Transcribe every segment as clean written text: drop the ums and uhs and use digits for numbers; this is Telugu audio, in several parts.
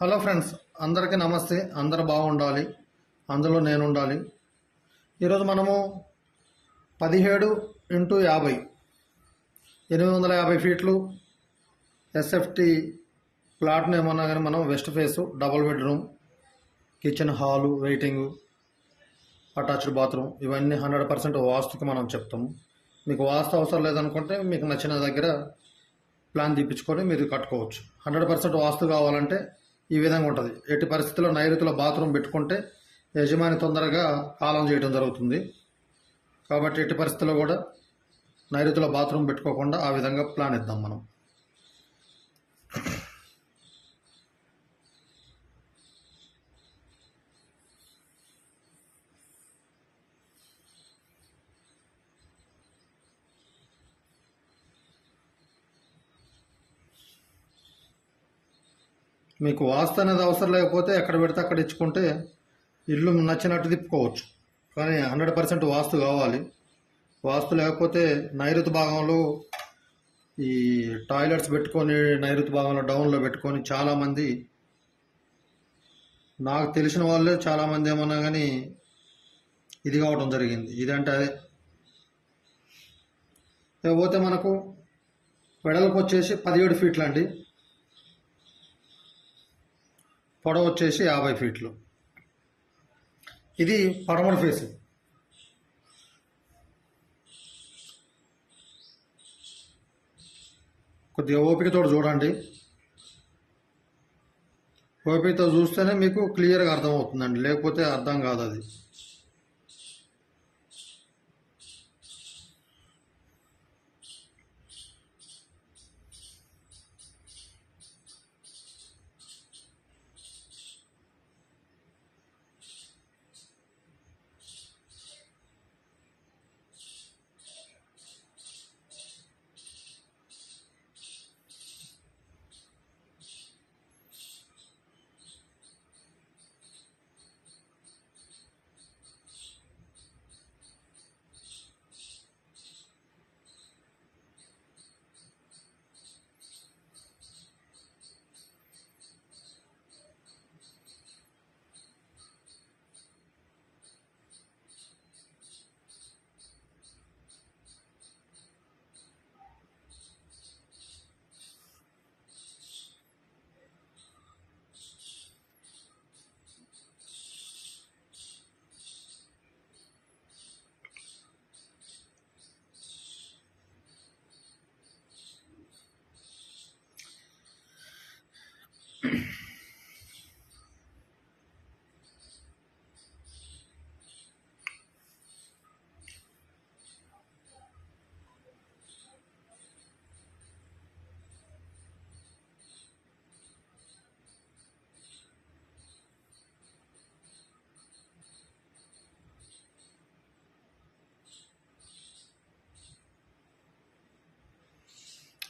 హలో ఫ్రెండ్స్, అందరికీ నమస్తే. అందరు బాగుండాలి, అందులో నేను ఉండాలి. ఈరోజు మనము 17x50 850 ఫీట్లు ఎస్ఎఫ్టీ ప్లాట్ను ఏమన్నా కానీ మనం west face double bedroom, kitchen, hall, waiting, attached bathroom ఇవన్నీ 100% వాస్తుకి మనం చెప్తాము. మీకు వాస్తు అవసరం లేదనుకుంటే మీకు నచ్చిన దగ్గర ప్లాన్ తీపించుకొని మీరు కట్టుకోవచ్చు. 100% వాస్తు కావాలంటే ఈ విధంగా ఉంటుంది. ఎట్టి పరిస్థితుల్లో నైరుతిలో బాత్రూమ్ పెట్టుకుంటే యజమాని తొందరగా కాలం చేయడం జరుగుతుంది. కాబట్టి ఎట్టి పరిస్థితుల్లో కూడా నైరుతిలో బాత్రూమ్ పెట్టుకోకుండా ఆ విధంగా ప్లాన్ ఇద్దాం మనం. మీకు వాస్తు అనేది అవసరం లేకపోతే ఎక్కడ పెడితే అక్కడ ఇచ్చుకుంటే ఇల్లు నచ్చినట్టు తిప్పుకోవచ్చు. కానీ 100% వాస్తు కావాలి. వాస్తు లేకపోతే నైరుతి భాగంలో ఈ టాయిలెట్స్ పెట్టుకొని నైరుతి భాగంలో డౌన్లో పెట్టుకొని చాలామంది, నాకు తెలిసిన వాళ్ళే చాలామంది ఏమన్నా కానీ ఇది కావడం జరిగింది. ఇదంటే అదే. లేకపోతే మనకు వెడల్పు వచ్చేసి 17 ఫీట్లు అండి, పొడవు వచ్చేసి 50 ఫీట్లు. ఇది పడమర ఫేస్. కొద్దిగా ఓపికతో చూడండి. ఓపికతో చూస్తేనే మీకు క్లియర్గా అర్థమవుతుందండి, లేకపోతే అర్థం కాదు అది.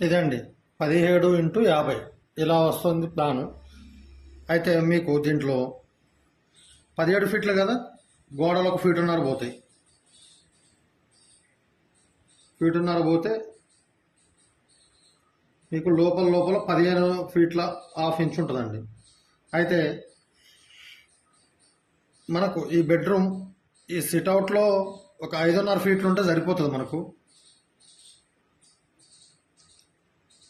ఇదండి 17x50 ఇలా వస్తుంది ప్లాను. అయితే మీకు దీంట్లో 17 ఫీట్లు కదా, గోడలు 1 ఫీటున్నర పోతాయి. ఫీటున్నర పోతే మీకు లోపల 15 ఫీట్ల ½ ఇంచ్ ఉంటుందండి. అయితే మనకు ఈ బెడ్రూమ్, ఈ సిట్అవుట్లో ఒక 5.5 ఫీట్లు ఉంటే సరిపోతుంది మనకు.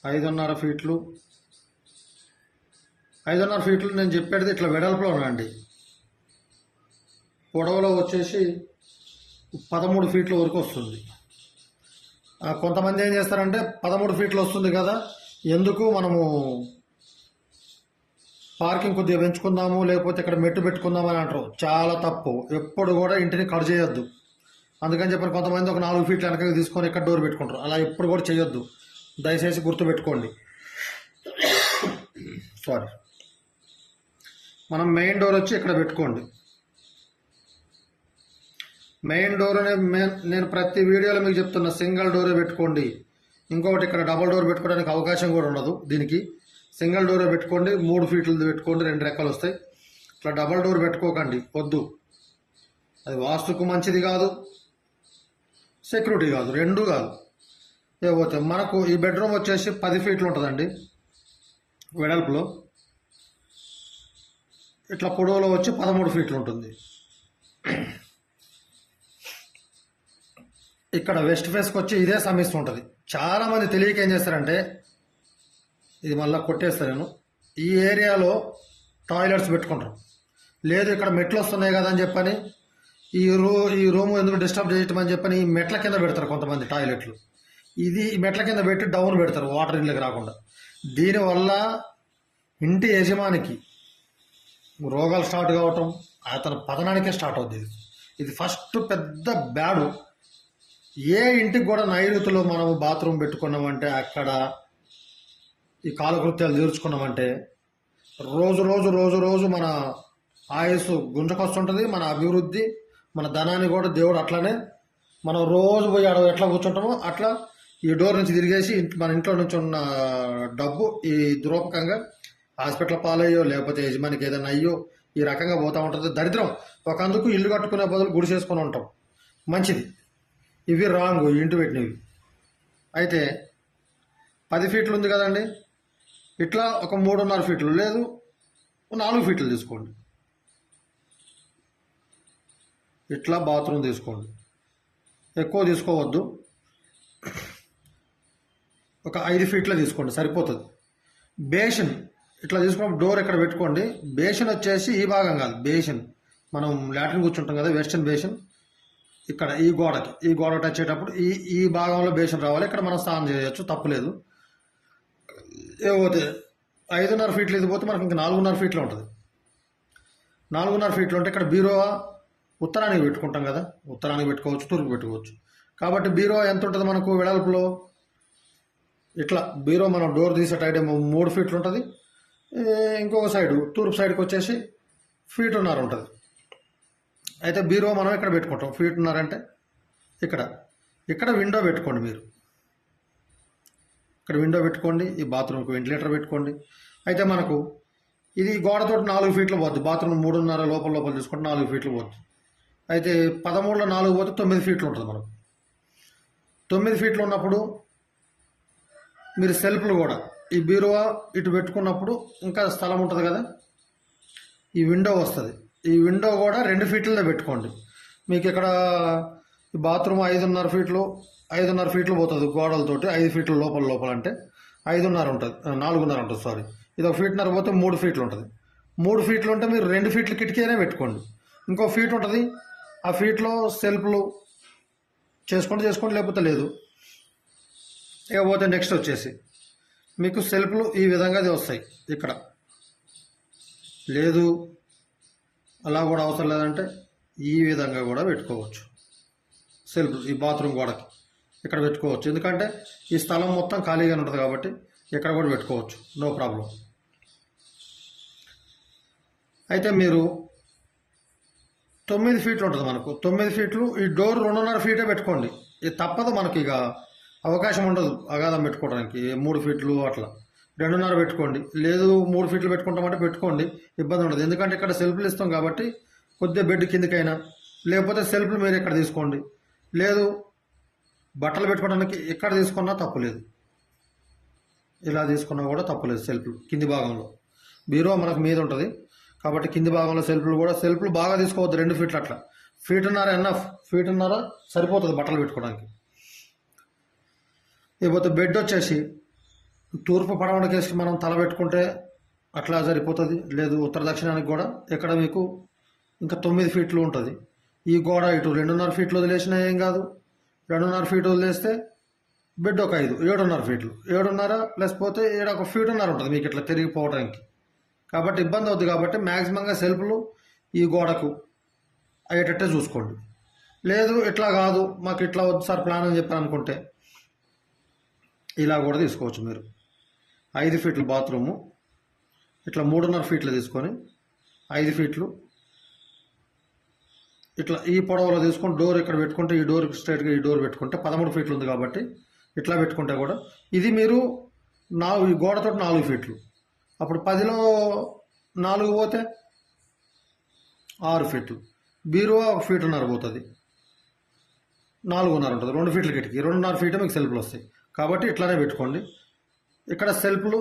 5.5 ఫీట్లు నేను చెప్పేది ఇట్లా వెడల్పులో ఉండండి. పొడవులో వచ్చేసి 13 ఫీట్ల వరకు వస్తుంది. కొంతమంది ఏం చేస్తారంటే 13 ఫీట్లు వస్తుంది కదా, ఎందుకు మనము పార్కింగ్ కొద్దిగా పెంచుకుందాము, లేకపోతే ఇక్కడ మెట్టు పెట్టుకుందాము అని అంటారు. చాలా తప్పు. ఎప్పుడు కూడా ఇంటిని కట్ చేయొద్దు. అందుకని చెప్పని కొంతమంది ఒక 4 ఫీట్లు వెనకకి తీసుకొని ఇక్కడ డోర్ పెట్టుకుంటారు. అలా ఎప్పుడు కూడా చేయొద్దు, దయచేసి గుర్తుపెట్టుకోండి. సారీ, మనం మెయిన్ డోర్ వచ్చి ఇక్కడ పెట్టుకోండి. మెయిన్ డోర్ నేను ప్రతి వీడియోలో మీకు చెప్తున్నా, సింగిల్ డోరే పెట్టుకోండి. ఇంకొకటి ఇక్కడ డబుల్ డోర్ పెట్టుకోవడానికి అవకాశం కూడా ఉండదు. దీనికి సింగిల్ డోరే పెట్టుకోండి. 3 ఫీట్లు పెట్టుకోండి, 2 రెక్కలు వస్తాయి. ఇట్లా డబుల్ డోర్ పెట్టుకోకండి, వద్దు. అది వాస్తుకు మంచిది కాదు, సెక్యూరిటీ కాదు, రెండూ కాదు. లేకపోతే మనకు ఈ బెడ్రూమ్ వచ్చేసి 10 ఫీట్లు ఉంటుందండి వెడల్పులో. ఇట్లా పొడవులో వచ్చి 13 ఫీట్లు ఉంటుంది. ఇక్కడ వెస్ట్ ఫేస్కి వచ్చి ఇదే సమస్య ఉంటుంది. చాలామంది తెలియక ఏం చేస్తారంటే, ఇది మళ్ళీ కొట్టేస్తాను నేను, ఈ ఏరియాలో టాయిలెట్స్ పెట్టుకుంటారు. లేదు ఇక్కడ మెట్లు వస్తున్నాయి కదా అని చెప్పని ఈ రూమ్ ఎందుకు డిస్టర్బ్ చేయటం అని చెప్పని ఈ మెట్ల కింద పెడతారు కొంతమంది టాయిలెట్లు. ఇది మెట్ల కింద పెట్టి డౌన్ పెడతారు వాటర్ ఇళ్ళకి రాకుండా. దీనివల్ల ఇంటి యజమానికి రోగాలు స్టార్ట్ కావటం, అతని పతనానికే స్టార్ట్ అవుతుంది. ఇది ఫస్ట్ పెద్ద బ్యాడు. ఏ ఇంటికి కూడా నైరుతిలో మనం బాత్రూమ్ పెట్టుకున్నామంటే, అక్కడ ఈ కాలకృత్యాలు తీర్చుకున్నామంటే రోజు రోజు రోజు రోజు మన ఆయుస్సు గుంజకొస్తుంటుంది. మన అభివృద్ధి, మన ధనాన్ని కూడా దేవుడు అట్లానే మనం రోజు పోయి ఆడ ఎట్లా కూర్చుంటామో అట్లా ఈ డోర్ నుంచి తిరిగేసి మన ఇంట్లో నుంచి ఉన్న డబ్బు ఈ రూపకంగా హాస్పిటల్ పాలయ్యో లేకపోతే యజమానికి ఏదైనా అయ్యో ఈ రకంగా పోతూ ఉంటుంది. దరిద్రం. ఒక అందుకు ఇల్లు కట్టుకునే బదులు గుడి చేసుకొని ఉంటాం, మంచిది. ఇవి రాంగ్ ఇంటి పెట్టినవి. అయితే 10 ఫీట్లు ఉంది కదండి, ఇట్లా ఒక 3.5 ఫీట్లు లేదు 4 ఫీట్లు తీసుకోండి. ఇట్లా బాత్రూమ్ తీసుకోండి, ఎక్కువ తీసుకోవద్దు. ఒక 5 ఫీట్లే తీసుకోండి సరిపోతుంది. బేషన్ ఇట్లా తీసుకున్నప్పుడు డోర్ ఎక్కడ పెట్టుకోండి. బేషన్ వచ్చేసి ఈ భాగం కాదు, బేషన్ మనం లాట్రిన్ కూర్చుంటాం కదా, వెస్టర్న్ బేషన్ ఇక్కడ ఈ గోడ టచ్ అయ్యేటప్పుడు ఈ భాగంలో బేషన్ రావాలి. ఇక్కడ మనం స్నానం చేయొచ్చు, తప్పులేదు. ఏపోతే 5.5 ఫీట్లు ఇది పోతే మనకి ఇంకా 4.5 ఫీట్లు ఉంటుంది. 4.5 ఫీట్లు ఉంటే ఇక్కడ బీరువా ఉత్తరానికి పెట్టుకుంటాం కదా, ఉత్తరానికి పెట్టుకోవచ్చు, తూర్పు పెట్టుకోవచ్చు. కాబట్టి బీరువా ఎంత ఉంటుంది మనకు వెడల్పులో, ఇట్లా బీరువా మనం డోర్ తీసే టైట్ 3 ఫీట్లు ఉంటుంది. ఇంకొక సైడు తూర్పు సైడ్కి వచ్చేసి 1.5 ఫీట్ ఉంటుంది. అయితే బీరువా మనం ఇక్కడ పెట్టుకుంటాం 1.5 ఫీట్ అంటే ఇక్కడ విండో పెట్టుకోండి. మీరు ఇక్కడ విండో పెట్టుకోండి, ఈ బాత్రూమ్కి వెంటిలేటర్ పెట్టుకోండి. అయితే మనకు ఇది గోడతో 4 ఫీట్లు పోద్ది, బాత్రూమ్ 3.5 లోపల తీసుకుంటే 4 ఫీట్లు పోద్ది. అయితే 13లో 4 పోతే 9 ఫీట్లు ఉంటుంది మనకు. 9 ఫీట్లు ఉన్నప్పుడు మీరు సెల్ఫ్లు కూడా ఈ బీరువా ఇటు పెట్టుకున్నప్పుడు ఇంకా స్థలం ఉంటుంది కదా, ఈ విండో వస్తుంది. ఈ విండో కూడా 2 ఫీట్లతో పెట్టుకోండి. మీకు ఇక్కడ ఈ బాత్రూమ్ 5.5 ఫీట్లు పోతుంది గోడలతోటి. 5 ఫీట్ల లోపల అంటే 5.5 ఉంటుంది, 4.5 ఉంటుంది సారీ. ఇది 1.5 ఫీట్ పోతే 3 ఫీట్లు ఉంటుంది. 3 ఫీట్లు ఉంటే మీరు 2 ఫీట్ల కిటికీనే పెట్టుకోండి. ఇంకో ఫీట్ ఉంటుంది, ఆ ఫీట్లో సెల్ఫ్లు చేసుకోండి లేకపోతే లేదు. ఇకపోతే నెక్స్ట్ వచ్చేసి మీకు సెల్ఫ్లు ఈ విధంగా వస్తాయి. ఇక్కడ లేదు అలా కూడా అవసరం లేదంటే ఈ విధంగా కూడా పెట్టుకోవచ్చు. సెల్ఫ్ ఈ బాత్రూమ్ గోడకి ఇక్కడ పెట్టుకోవచ్చు. ఎందుకంటే ఈ స్థలం మొత్తం ఖాళీగానే ఉంటుంది కాబట్టి ఇక్కడ కూడా పెట్టుకోవచ్చు, నో ప్రాబ్లం. అయితే మీరు 9 ఫీట్లు ఉంటుంది మనకు. 9 ఫీట్లు ఈ డోర్ 2.5 ఫీటే పెట్టుకోండి. ఇది తప్పదు మనకి, ఇక అవకాశం ఉండదు అగాధం పెట్టుకోవడానికి. 3 ఫీట్లు అట్లా 2.5 పెట్టుకోండి. లేదు 3 ఫీట్లు పెట్టుకుంటామంటే పెట్టుకోండి, ఇబ్బంది ఉండదు. ఎందుకంటే ఇక్కడ సెల్ఫ్లు ఇస్తాం కాబట్టి కొద్దిగా బెడ్ కిందకైనా, లేకపోతే సెల్ఫ్లు మీరు ఇక్కడ తీసుకోండి. లేదు బట్టలు పెట్టుకోవడానికి ఎక్కడ తీసుకున్నా తప్పులేదు, ఇలా తీసుకున్నా కూడా తప్పులేదు. సెల్ఫ్లు కింది భాగంలో బీరువా మనకు మీద ఉంటుంది కాబట్టి కింది భాగంలో సెల్ఫ్లు బాగా తీసుకోవద్దు. 2 ఫీట్లు అట్లా, 1.5 ఫీట్ ఎన్నఫ్, 1.5 ఫీట్ సరిపోతుంది బట్టలు పెట్టుకోవడానికి. ఇకపోతే బెడ్ వచ్చేసి తూర్పు పడమటకేసి మనం తల పెట్టుకుంటే అట్లా సరిపోతుంది. లేదు ఉత్తర దక్షిణానికి కూడా ఇక్కడ మీకు ఇంకా 9 ఫీట్లు ఉంటుంది. ఈ గోడ ఇటు 2.5 ఫీట్లు వదిలేసినా ఏం కాదు. 2.5 ఫీట్లు వదిలేస్తే బెడ్ ఒక 5, 7.5 ఫీట్లు, 7.5 ప్లస్ పోతే 1.5 ఫీట్ ఉంటుంది మీకు ఇట్లా తిరిగిపోవడానికి. కాబట్టి ఇబ్బంది అవుతుంది. కాబట్టి మ్యాక్సిమంగా సెల్ఫ్లు ఈ గోడకు అయ్యేటట్టే చూసుకోండి. లేదు ఇట్లా కాదు మాకు ఇట్లా వద్దు సార్ ప్లాన్ అని చెప్పాను అనుకుంటే ఇలా కూడా తీసుకోవచ్చు. మీరు 5 ఫీట్లు బాత్రూము ఇట్లా 3.5 ఫీట్లు తీసుకొని 5 ఫీట్లు ఇట్లా ఈ పొడవులో తీసుకొని డోర్ ఇక్కడ పెట్టుకుంటే ఈ డోర్ స్ట్రైట్గా ఈ డోర్ పెట్టుకుంటే 13 ఫీట్లు ఉంది కాబట్టి ఇట్లా పెట్టుకుంటే కూడా ఇది మీరు ఈ గోడతో 4 ఫీట్లు, అప్పుడు 10లో 4 పోతే 6 ఫీట్లు. బీరువా 1.5 ఫీట్ పోతుంది, 4.5 ఉంటుంది. 2 ఫీట్ల కిటికీ, 2.5 ఫీట్ మీకు సెల్ఫ్లు వస్తాయి. కాబట్టి ఇట్లానే పెట్టుకోండి. ఇక్కడ సెల్ఫ్లు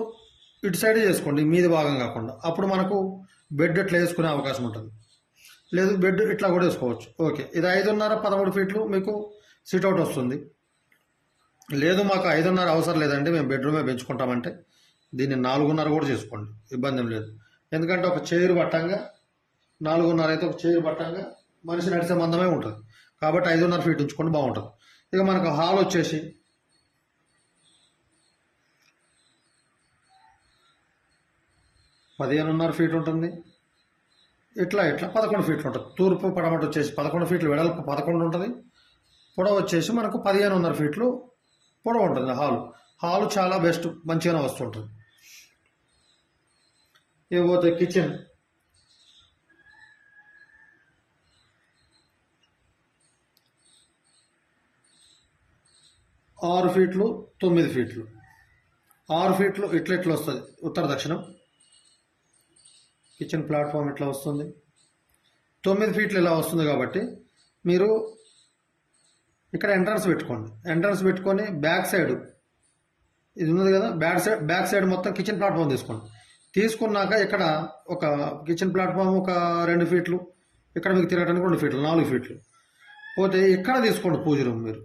ఇటు సైడ్ చేసుకోండి, మీది భాగం కాకుండా. అప్పుడు మనకు బెడ్ ఇట్లా వేసుకునే అవకాశం ఉంటుంది. లేదు బెడ్ ఇట్లా కూడా వేసుకోవచ్చు. ఓకే, ఇది 5.5 13 ఫీట్లు మీకు సిట్అవుట్ వస్తుంది. లేదు మాకు 5.5 అవసరం లేదండి, మేము బెడ్రూమే పెంచుకుంటామంటే దీన్ని 4.5 కూడా చేసుకోండి, ఇబ్బంది ఏం లేదు. ఎందుకంటే ఒక చైర్ పట్టంగా 4.5 అయితే ఒక చైర్ పట్టంగా మనిషి నడిచే మందమే ఉంటుంది. కాబట్టి 5.5 ఫీట్ ఉంచుకోండి, బాగుంటుంది. ఇక మనకు హాల్ వచ్చేసి 15.5 ఫీట్ ఉంటుంది. ఇట్లా 11 ఫీట్లు ఉంటుంది. తూర్పు పడమట వచ్చేసి 11 ఫీట్లు, వెడల్పు 11 ఉంటుంది. పొడవు వచ్చేసి మనకు 15.5 ఫీట్లు పొడవు ఉంటుంది. హాలు చాలా బెస్ట్, మంచిగానే వస్తుంటుంది. ఇకపోతే కిచెన్ 6 ఫీట్లు 9 ఫీట్లు. 6 ఫీట్లు ఇట్లా వస్తుంది ఉత్తర దక్షిణం. కిచెన్ ప్లాట్ఫామ్ ఇట్లా వస్తుంది. 9 ఫీట్లు ఇలా వస్తుంది. కాబట్టి మీరు ఇక్కడ ఎంట్రన్స్ పెట్టుకోండి. ఎంట్రన్స్ పెట్టుకొని బ్యాక్ సైడ్ ఇది ఉన్నది కదా, బ్యాక్ సైడ్ మొత్తం కిచెన్ ప్లాట్ఫామ్ తీసుకోండి. తీసుకున్నాక ఇక్కడ ఒక కిచెన్ ప్లాట్ఫామ్ ఒక 2 ఫీట్లు, ఇక్కడ మీకు తిరగడానికి 2 ఫీట్లు, 4 ఫీట్లు. పోతే ఇక్కడ తీసుకోండి పూజ రూమ్. మీరు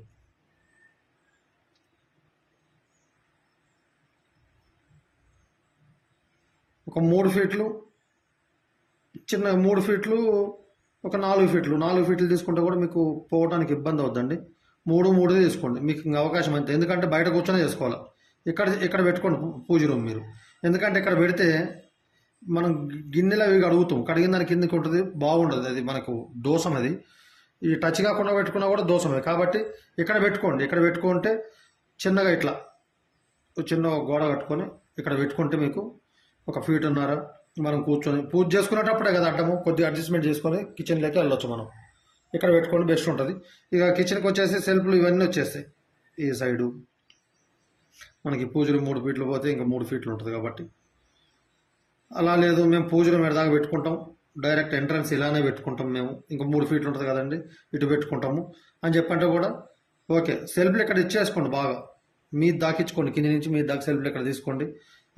ఒక 3 ఫీట్లు, చిన్న 3 ఫీట్లు, ఒక 4 ఫీట్లు. 4 ఫీట్లు తీసుకుంటే కూడా మీకు పోవడానికి ఇబ్బంది అవుతుందండి. 3 తీసుకోండి, మీకు ఇంకా అవకాశం అంతే. ఎందుకంటే బయట కూర్చొని చేసుకోవాలి. ఇక్కడ పెట్టుకోండి పూజ రూమ్ మీరు. ఎందుకంటే ఇక్కడ పెడితే మనం గిన్నెలు అవి అడుగుతాం, కడిగిన దాని కిందకి ఉంటుంది, బాగుండదు. అది మనకు దోషం. అది ఈ టచ్ కాకుండా పెట్టుకున్నా కూడా దోషమే. కాబట్టి ఇక్కడ పెట్టుకోండి. ఇక్కడ పెట్టుకుంటే చిన్నగా ఇట్లా చిన్న గోడ కట్టుకొని ఇక్కడ పెట్టుకుంటే మీకు 1.5 ఫీట్ మనం కూర్చొని పూజ చేసుకునేటప్పుడే కదా అడ్డము, కొద్దిగా అడ్జస్ట్మెంట్ చేసుకొని కిచెన్లోకి వెళ్ళొచ్చు మనం. ఇక్కడ పెట్టుకోండి, బెస్ట్ ఉంటుంది. ఇక కిచెన్కి వచ్చేసి సెల్ఫ్లు ఇవన్నీ వచ్చేస్తాయి. ఈ సైడు మనకి పూజలు 3 ఫీట్లు పోతే ఇంకా 3 ఫీట్లు ఉంటుంది. కాబట్టి అలా లేదు, మేము పూజలు మీద దాకా పెట్టుకుంటాం, డైరెక్ట్ ఎంట్రన్స్ ఇలానే పెట్టుకుంటాం మేము, ఇంకా 3 ఫీట్లు ఉంటుంది కదండి, ఇటు పెట్టుకుంటాము అని చెప్పంటే కూడా ఓకే. సెల్ఫ్లు ఇక్కడ ఇచ్చేసుకోండి, బాగా మీరు దాకించుకోండి. కింద నుంచి మీరు దాకా సెల్ఫ్లు ఇక్కడ తీసుకోండి.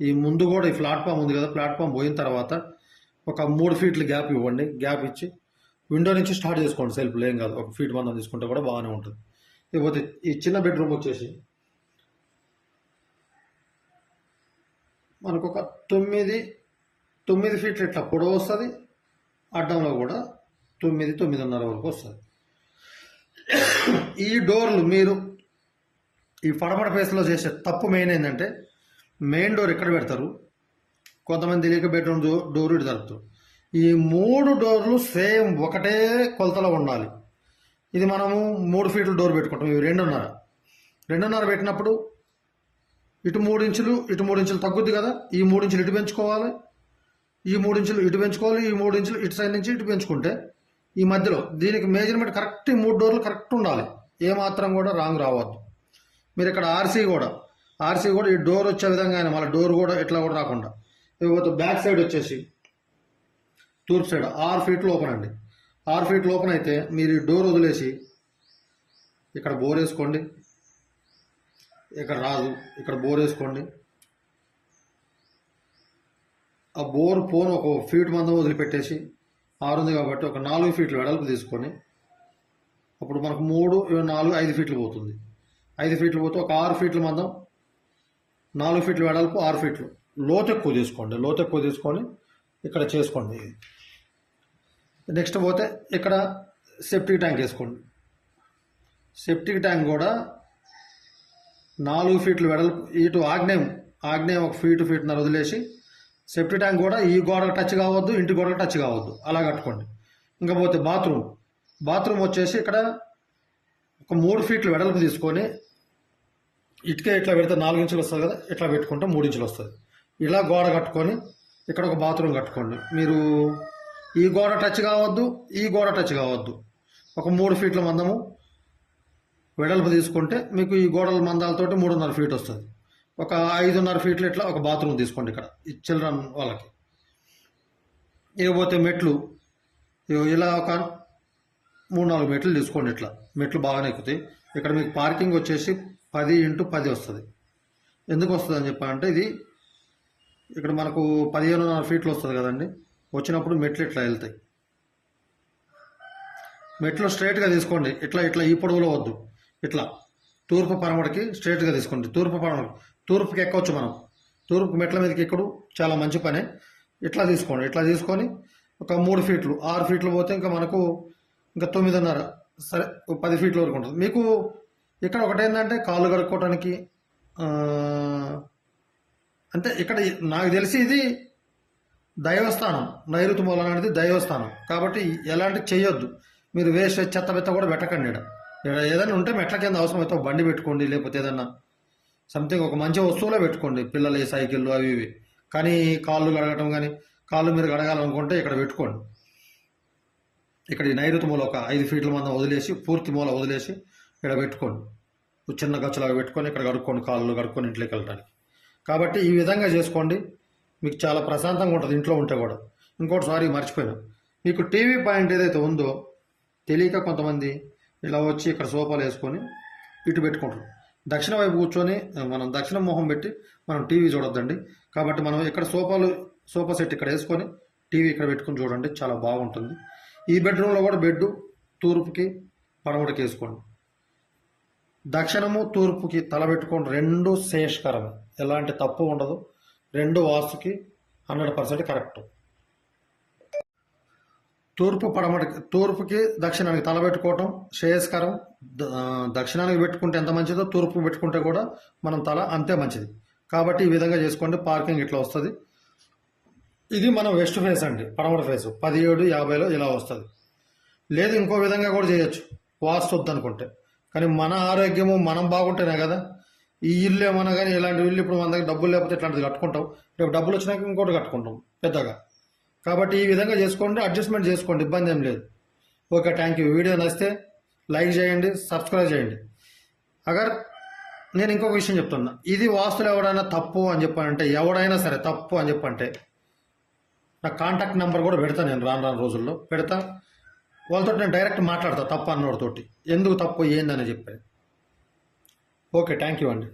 ఈ ముందు కూడా ఈ ప్లాట్ఫామ్ ఉంది కదా, ప్లాట్ఫామ్ పోయిన తర్వాత ఒక 3 ఫీట్లు గ్యాప్ ఇవ్వండి. గ్యాప్ ఇచ్చి విండో నుంచి స్టార్ట్ చేసుకోండి. సెల్ఫ్లు ఏం కాదు, 1 ఫీట్ మందం తీసుకుంటే కూడా బాగానే ఉంటుంది. ఇకపోతే ఈ చిన్న బెడ్రూమ్ వచ్చేసి మనకు ఒక 9 ఫీట్లు ఇట్లా పొడవు వస్తుంది. అడ్డంలో కూడా 9.5 వరకు వస్తుంది. ఈ డోర్లు మీరు ఈ పడమట ఫేస్లో చేసే తప్పు మెయిన్ ఏంటంటే, మెయిన్ డోర్ ఎక్కడ పెడతారు, కొంతమంది తెలియక బెడ్రూమ్ డోర్ ఇటు జరుపుతారు. ఈ 3 డోర్లు సేమ్ ఒకటే కొలతలో ఉండాలి. ఇది మనము 3 ఫీట్ల డోర్ పెట్టుకుంటాం, ఇవి 2.5 పెట్టినప్పుడు ఇటు 3 ఇంచులు ఇటు 3 ఇంచులు తగ్గుద్ది కదా. ఈ 3 ఇంచులు ఇటు పెంచుకోవాలి, ఈ 3 ఇంచులు ఇటు పెంచుకోవాలి, ఈ 3 ఇంచులు ఇటు సైడ్ నుంచి ఇటు పెంచుకుంటే ఈ మధ్యలో దీనికి మెజర్మెంట్ కరెక్ట్, ఈ 3 డోర్లు కరెక్ట్ ఉండాలి. ఏమాత్రం కూడా రాంగ్ రావద్దు. మీరు ఇక్కడ ఆర్సీ కూడా ఈ డోర్ వచ్చే విధంగా అయినా మళ్ళీ డోర్ కూడా ఇట్లా కూడా రాకుండా. ఇకపోతే బ్యాక్ సైడ్ వచ్చేసి తూర్పు సైడ్ 6 ఫీట్లు ఓపెన్ అండి. 6 ఫీట్లు ఓపెన్ అయితే మీరు ఈ డోర్ వదిలేసి ఇక్కడ బోర్ వేసుకోండి. ఇక్కడ రాదు, ఇక్కడ బోర్ వేసుకోండి. ఆ బోర్ పోను 1 ఫీట్ మందం వదిలిపెట్టేసి 6 ఉంది కాబట్టి ఒక 4 ఫీట్లు వెడల్పు తీసుకొని, అప్పుడు మనకు 3, 4, 5 ఫీట్లు పోతుంది. 5 ఫీట్లు పోతే ఒక 6 ఫీట్ల మందం, 4 ఫీట్లు వెడల్పు, 6 ఫీట్లు లోతు ఎక్కువ తీసుకోండి. లోతు ఎక్కువ తీసుకొని ఇక్కడ చేసుకోండి. నెక్స్ట్ పోతే ఇక్కడ సెప్టిక్ ట్యాంక్ వేసుకోండి. సెప్టిక్ ట్యాంక్ కూడా 4 ఫీట్లు వెడల్పు, ఇటు ఆగ్నేయం 1 ఫీటున్నర వదిలేసి సెప్టిక్ ట్యాంక్ కూడా ఈ గోడకు టచ్ కావద్దు, ఇంటి గోడకు టచ్ కావద్దు, అలా కట్టుకోండి. ఇంకా పోతే బాత్రూమ్ వచ్చేసి ఇక్కడ ఒక 3 ఫీట్లు వెడల్పు తీసుకొని ఇటుకే ఇట్లా పెడితే 4 ఇంచులు వస్తుంది కదా, ఇట్లా పెట్టుకుంటే 3 ఇంచులు వస్తుంది. ఇలా గోడ కట్టుకొని ఇక్కడ ఒక బాత్రూమ్ కట్టుకోండి. మీరు ఈ గోడ టచ్ కావద్దు, ఈ గోడ టచ్ కావద్దు. ఒక 3 ఫీట్ల మందము వెడల్పు తీసుకుంటే మీకు ఈ గోడల మందాలతోటి 3.5 ఫీట్ వస్తుంది. ఒక 5.5 ఫీట్లు ఇట్లా ఒక బాత్రూమ్ తీసుకోండి ఇక్కడ ఈ చిల్డ్రన్ వాళ్ళకి. ఇకపోతే మెట్లు ఇలా ఒక 3-4 మెట్లు తీసుకోండి. ఇట్లా మెట్లు బాగానే ఎక్కుతాయి. ఇక్కడ మీకు పార్కింగ్ వచ్చేసి 10x10 వస్తుంది. ఎందుకు వస్తుంది అని చెప్పాలంటే, ఇది ఇక్కడ మనకు 15.5 ఫీట్లు వస్తుంది కదండి. వచ్చినప్పుడు మెట్లు ఇట్లా వెళ్తాయి. మెట్లు స్ట్రైట్గా తీసుకోండి. ఇట్లా ఇట్లా ఈ పొడవులో వద్దు. ఇట్లా తూర్పు పడమటికి స్ట్రైట్గా తీసుకోండి. తూర్పుకి ఎక్కవచ్చు మనం. తూర్పు మెట్ల మీదకి ఎక్కడు చాలా మంచి పనే. ఇట్లా తీసుకోండి. ఇట్లా తీసుకొని ఒక 3 ఫీట్లు 6 ఫీట్లు పోతే ఇంకా మనకు ఇంకా 9.5 సరే 10 ఫీట్ల వరకు ఉంటుంది. మీకు ఇక్కడ ఒకటేంటంటే కాళ్ళు కడుక్కోవటానికి అంటే ఇక్కడ నాకు తెలిసి ఇది దైవస్థానం. నైరుతి మూల అనేది దైవస్థానం కాబట్టి ఎలాంటి చేయొద్దు. మీరు వేస్ట్ చెత్త బెత్త కూడా పెట్టకండి. ఇక్కడ ఏదైనా ఉంటే మెట్ల కింద అవసరం అయితే బండి పెట్టుకోండి, లేకపోతే ఏదన్నా సంథింగ్ ఒక మంచి వస్తువులో పెట్టుకోండి, పిల్లలు సైకిళ్ళు అవి ఇవి. కానీ కాళ్ళు కడగటం కానీ కాళ్ళు మీరు కడగాలనుకుంటే ఇక్కడ పెట్టుకోండి. ఇక్కడ ఈ నైరుతి మూల ఒక 5 ఫీట్ల మందం వదిలేసి పూర్తి మూల వదిలేసి ఇక్కడ పెట్టుకోండి. చిన్న గచ్చులాగా పెట్టుకొని ఇక్కడ కడుక్కోండి, కాళ్ళు కడుక్కొని ఇంట్లోకి వెళ్ళడానికి. కాబట్టి ఈ విధంగా చేసుకోండి. మీకు చాలా ప్రశాంతంగా ఉంటుంది ఇంట్లో ఉంటే కూడా. ఇంకోటి సారీ మర్చిపోయినా, మీకు టీవీ పాయింట్ ఏదైతే ఉందో తెలియక కొంతమంది ఇలా వచ్చి ఇక్కడ సోఫాలు వేసుకొని ఇటు పెట్టుకుంటారు. దక్షిణ వైపు కూర్చొని మనం దక్షిణ మొహం పెట్టి మనం టీవీ చూడొద్దండి. కాబట్టి మనం ఇక్కడ సోఫా సెట్ ఇక్కడ వేసుకొని టీవీ ఇక్కడ పెట్టుకొని చూడండి, చాలా బాగుంటుంది. ఈ బెడ్రూమ్లో కూడా బెడ్ తూర్పుకి పడమటికి వేసుకోండి. దక్షిణము తూర్పుకి తల పెట్టుకోండి. 2 శ్రేయస్కరమే, ఎలాంటి తప్పు ఉండదు. 2 వాస్తుకి 100% కరెక్ట్. తూర్పుకి దక్షిణానికి తల పెట్టుకోవటం శ్రేయస్కరం. దక్షిణానికి పెట్టుకుంటే ఎంత మంచిదో తూర్పుకి పెట్టుకుంటే కూడా మనం తల అంతే మంచిది. కాబట్టి ఈ విధంగా చేసుకోండి. పార్కింగ్ ఇట్లా వస్తుంది. ఇది మనం వెస్ట్ ఫేస్ అండి, పడమర ఫేస్ 17:50లో ఇలా వస్తుంది. లేదు ఇంకో విధంగా కూడా చేయొచ్చు వాస్తు వద్దనుకుంటే. కానీ మన ఆరోగ్యము మనం బాగుంటేనే కదా. ఈ ఇల్లు ఏమన్నా కానీ ఇలాంటి ఇల్లు ఇప్పుడు మన దగ్గర డబ్బులు లేకపోతే ఇట్లాంటిది కట్టుకుంటాం, రేపు డబ్బులు వచ్చినాక ఇంకోటి కట్టుకుంటాం పెద్దగా. కాబట్టి ఈ విధంగా చేసుకోండి, అడ్జస్ట్మెంట్ చేసుకోండి, ఇబ్బంది ఏం లేదు. Okay, thank you. వీడియో నచ్చితే లైక్ చేయండి, సబ్స్క్రైబ్ చేయండి. నేను ఇంకొక విషయం చెప్తున్నా, ఇది వాస్తులు ఎవడైనా తప్పు అని చెప్పానంటే, ఎవడైనా సరే తప్పు అని చెప్పంటే నా కాంటాక్ట్ నెంబర్ కూడా పెడతా. నేను రాను రోజుల్లో పెడతా. వాళ్ళతో నేను డైరెక్ట్ మాట్లాడతా తప్పు అన్నోడితోటి, ఎందుకు తప్పు ఏందని చెప్పాను. ఓకే, థ్యాంక్ యూ అండి.